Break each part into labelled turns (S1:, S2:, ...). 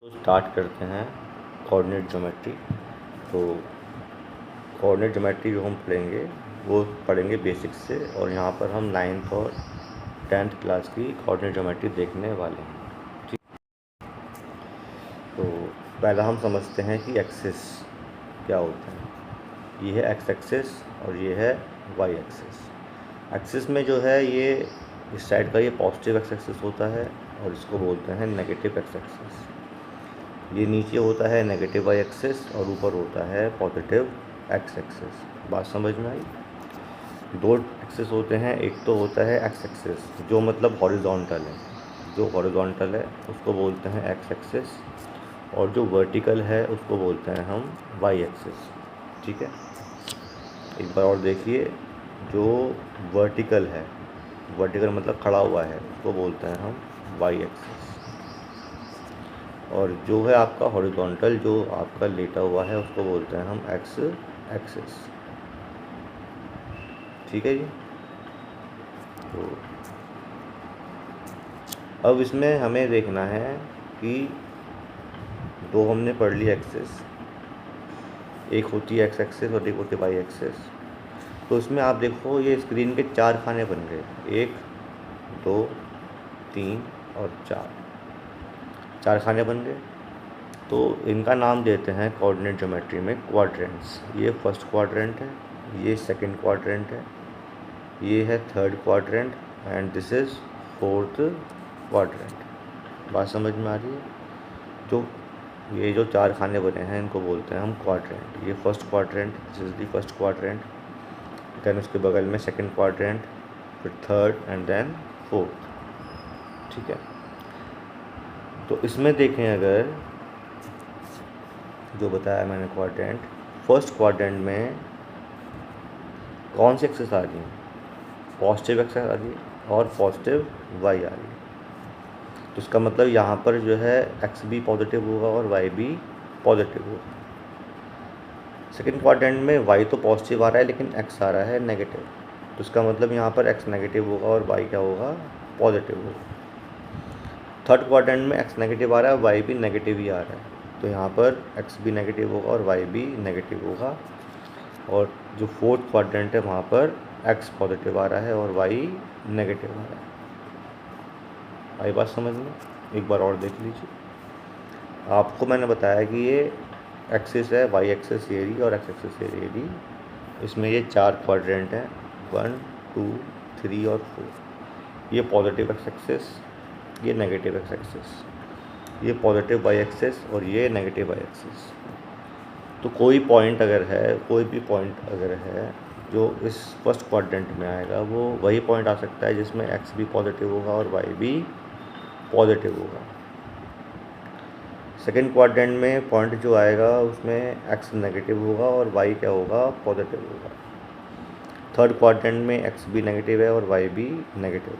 S1: Start करते हैं coordinate geometry. तो कोऑर्डिनेट ज्योमेट्री जो हम पढ़ेंगे वो पढ़ेंगे बेसिक्स से, और यहाँ पर हम 9th और 10th क्लास की कोऑर्डिनेट ज्योमेट्री देखने वाले हैं। ठीक, तो पहला हम समझते हैं कि एक्सिस क्या होता है। ये है एक्स एक्सिस और ये है वाई एक्सिस। एक्सिस में जो है ये इस साइड का ये पॉजिटिव एक्स एक्सिस होता है और इसको बोलते हैं नेगेटिव एक्स एक्सिस। ये नीचे होता है नेगेटिव वाई एक्सिस और ऊपर होता है पॉजिटिव एक्स एक्सिस। बात समझ में आई? दो एक्सिस होते हैं, एक तो होता है एक्स एक्सिस जो मतलब हॉरिजॉन्टल है, जो हॉरिजॉन्टल है उसको बोलते हैं एक्स एक्सिस, और जो वर्टिकल है उसको बोलते हैं हम वाई एक्सिस। ठीक है, एक बार और देखिए। जो वर्टिकल है, वर्टिकल मतलब खड़ा हुआ है, उसको बोलते हैं हम वाई एक्सिस, और जो है आपका हॉरिजॉन्टल जो आपका लेटा हुआ है उसको बोलते हैं हम एक्स एक्सिस। ठीक है जी। तो अब इसमें हमें देखना है कि दो हमने पढ़ ली एक्सिस, एक होती है एक्स एक्सिस और एक होती है वाई एक्सिस। तो इसमें आप देखो ये स्क्रीन के 4 खाने बन गए, 1 2 3 और 4 खाने बन गए। तो इनका नाम देते हैं कोऑर्डिनेट ज्योमेट्री में क्वाड्रेंट्स। ये फर्स्ट क्वाड्रेंट है, ये सेकंड क्वाड्रेंट है, ये है third quadrant and this is fourth quadrant. बात समझ में आ रही है? जो ये जो 4 खाने बने हैं इनको बोलते हैं हम क्वाड्रेंट। ये first quadrant, this is the first quadrant, then उसके बगल में सेकंड क्वाड्रेंट, फिर थर्ड एंड देन फोर्थ। ठीक है, तो इसमें देखें अगर जो बताया मैंने क्वाड्रेंट, फर्स्ट क्वाड्रेंट में कौन सी एक्सिस आ रही है? पॉजिटिव एक्सिस आ रही है और पॉजिटिव वाई आ रही है। तो इसका मतलब यहाँ पर जो है एक्स भी पॉजिटिव होगा और वाई भी पॉजिटिव होगा। सेकंड क्वाड्रेंट में वाई तो पॉजिटिव आ रहा है लेकिन एक्स आ रहा है नेगेटिव, तो इसका मतलब यहाँ पर एक्स नेगेटिव होगा और वाई क्या होगा? पॉजिटिव होगा। थर्ड क्वाड्रेंट में एक्स नेगेटिव आ रहा है, वाई भी नेगेटिव ही आ रहा है, तो यहाँ पर एक्स भी नेगेटिव होगा और वाई भी नेगेटिव होगा। और जो फोर्थ क्वाड्रेंट है वहाँ पर एक्स पॉजिटिव आ रहा है और वाई नेगेटिव आ रहा है। आई बात समझ में? एक बार और देख लीजिए। आपको मैंने बताया कि ये एक्सिस है, वाई एक्सिस ये रही और एक्स एक्सिस ये रही। इसमें ये 4 क्वाड्रेंट हैं, 1 2 3 और 4। ये पॉजिटिव एक्स एक्सिस, ये नेगेटिव एक्स एक्सिस, ये पॉजिटिव वाई एक्सिस और ये नेगेटिव वाई एक्सिस। तो कोई पॉइंट अगर है, कोई भी पॉइंट अगर है जो इस फर्स्ट क्वाड्रेंट में आएगा वो वही पॉइंट आ सकता है जिसमें एक्स भी पॉजिटिव होगा और वाई भी पॉजिटिव होगा। सेकंड क्वाड्रेंट में पॉइंट जो आएगा उसमें एक्स नेगेटिव होगा और वाई क्या होगा? पॉजिटिव होगा। थर्ड क्वाड्रेंट में एक्स भी नेगेटिव है और वाई भी नेगेटिव,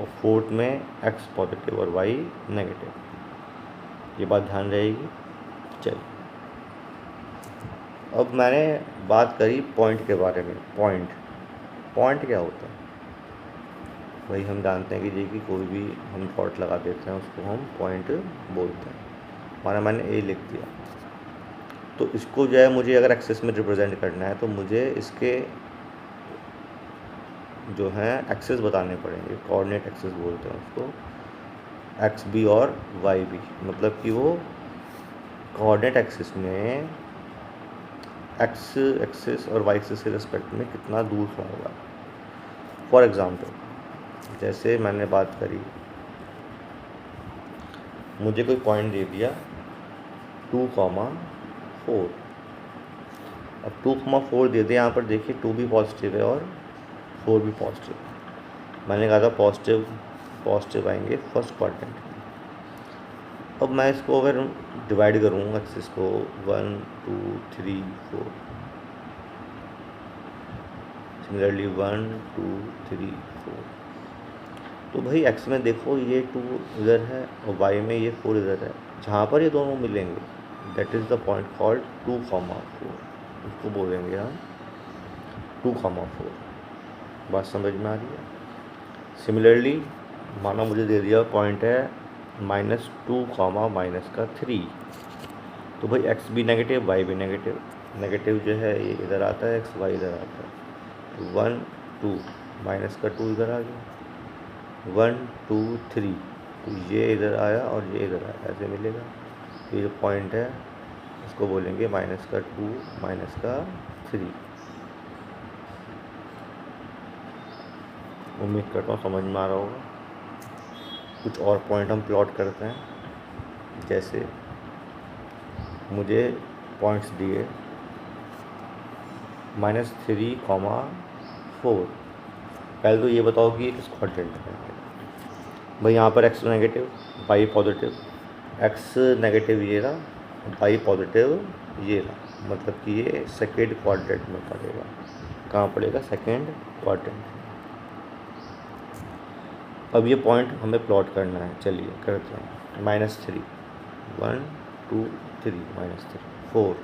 S1: और फोर्थ में एक्स पॉजिटिव और वाई नेगेटिव। ये बात ध्यान रहेगी। चलिए, अब मैंने बात करी पॉइंट के बारे में। पॉइंट क्या होता है? वही हम जानते हैं कि जी कि कोई भी हम डॉट लगा देते हैं उसको हम पॉइंट बोलते हैं। माना मैंने ए लिख दिया, तो इसको जो है मुझे अगर एक्सिस में रिप्रेजेंट करना है तो मुझे इसके जो हैं एक्सिस बताने पड़ेंगे। कोऑर्डिनेट एक्सिस बोलते हैं उसको, एक्स भी और वाई भी, मतलब कि वो कोऑर्डिनेट एक्सिस में एक्स एक्सिस और वाई एक्सिस के रिस्पेक्ट में कितना दूर होगा। फॉर एग्जांपल, जैसे मैंने बात करी, मुझे कोई पॉइंट दे दिया 2,4। अब 2,4 दे दिया, यहाँ पर देखिए 2 भी पॉजिटिव है और 4 भी पॉजिटिव। मैंने कहा था पॉजिटिव आएंगे फर्स्ट क्वाड्रेंट में। अब मैं इसको अगर डिवाइड करूँ एक्सिस को 1 2 3 4, सिमिलरली 1 2 3 4, तो भाई एक्स में देखो ये 2 इधर है और वाई में ये 4 इधर है। जहाँ पर ये दोनों मिलेंगे that is the point called 2,4, उसको बोलेंगे हम 2,4। बात समझ में आ रही है? सिमिलरली माना मुझे दे दिया पॉइंट है -2, तो भाई x भी नेगेटिव y भी नेगेटिव, नेगेटिव जो है ये इधर आता है, x y इधर आता है, तो 1 2 -2 इधर आ गया, 1 2 3, तो ये इधर आया और ये इधर आया, ऐसे मिलेगा। ये जो पॉइंट है इसको बोलेंगे -2 -3। उम्मीद करता हूँ समझ में आ रहा होगा। कुछ और पॉइंट हम प्लॉट करते हैं, जैसे मुझे पॉइंट्स दिए -3, 4। पहले तो ये बताओ कि ये किस क्वाड्रेंट में है। भाई यहाँ पर x negative y positive, x negative ये रहा, y पॉजिटिव ये रहा, मतलब कि ये सेकेंड क्वाड्रेंट में पड़ेगा। कहाँ पड़ेगा? Second quadrant. अब ये पॉइंट हमें प्लॉट करना है, चलिए करते हैं। -3 1 2 3 -3 4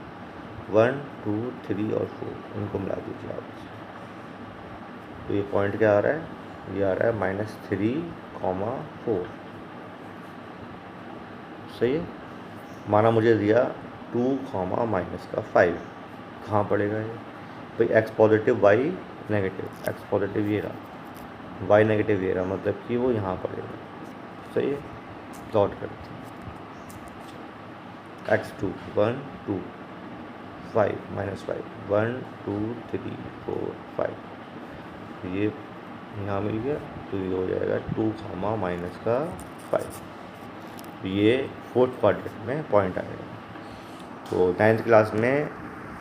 S1: 1 2 3 और 4, इनको मिला दीजिए आप। तो ये पॉइंट क्या आ रहा है? ये आ रहा है -3, 4। सही है। माना मुझे दिया 2, -5, कहाँ पड़ेगा ये? भाई x positive y negative, x positive ये रहा, y नेगेटिव ये रहा, मतलब कि वो यहाँ पड़ेगा। सही है। प्लॉट करते हैं। x2 1 2 5 -5 1 2 3 4 5, ये यहाँ मिल गया, तो ये हो जाएगा 2, -5। ये फोर्थ क्वाड्रेंट में पॉइंट आएगा। तो 9th क्लास में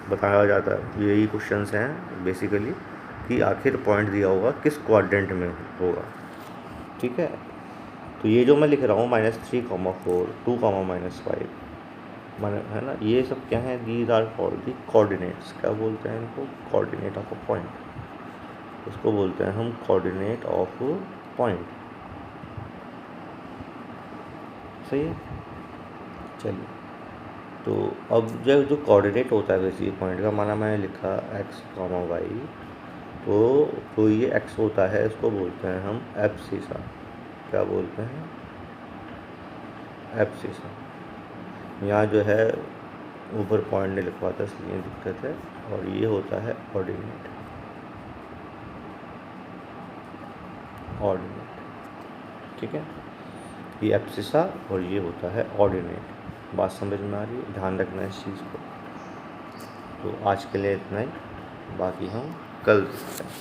S1: बताया जाता है, यही क्वेश्चंस हैं बेसिकली, कि आखिर पॉइंट दिया होगा किस क्वाड्रेंट में होगा। ठीक है। तो ये जो मैं लिख रहा हूँ -3, 4 2, -5 माने है ना, ये सब क्या है? These are called the coordinates. क्या बोलते हैं इनको? Coordinate of a point. उसको बोलते हैं हम कोऑर्डिनेट ऑफ पॉइंट। सही है। चलिए, तो अब जो कोऑर्डिनेट होता है किसी पॉइंट का, माना मैंने लिखा x, y, तो ये x होता है, इसको बोलते हैं हम एब्सिसा। क्या बोलते हैं? एब्सिसा। यहाँ जो है ऊपर पॉइंट नहीं लिखवाता, इसलिए दिक्कत है। और ये होता है ऑर्डिनेट। ठीक है। ये एब्सिसा और ये होता है ऑर्डिनेट। बात समझ में आ रही है? ध्यान रखना है इस चीज़ को। तो आज के लिए इतना ही, बाकी हम कल देखते हैं।